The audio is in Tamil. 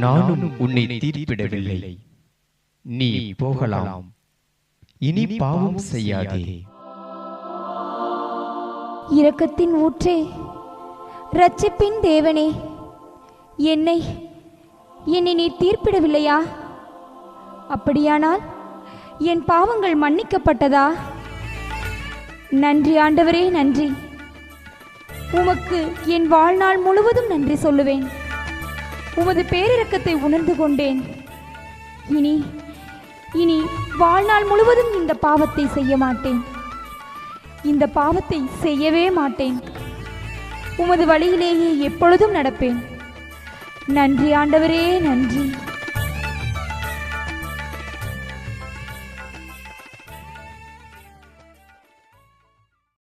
நானும் உன்னை தீர்ப்பிடவில்லை, நீ போகலாம். இனி பாவம் செய்யாதே. இரக்கத்தின் ஊற்றே, இரட்சிப்பின் தேவனே, என்னை நீ தீர்ப்பிடவில்லையா? அப்படியானால் என் பாவங்கள் மன்னிக்கப்பட்டதா? நன்றி ஆண்டவரே, நன்றி. உமக்கு என் வாழ்நாள் முழுவதும் நன்றி சொல்லுவேன். உமது பேரிரக்கத்தை உணர்ந்து கொண்டேன். இனி வாழ்நாள் முழுவதும் இந்த பாவத்தை செய்ய மாட்டேன். இந்த பாவத்தை செய்யவே மாட்டேன். உமது வழியிலேயே எப்பொழுதும் நடப்பேன். நன்றி ஆண்டவரே, நன்றி.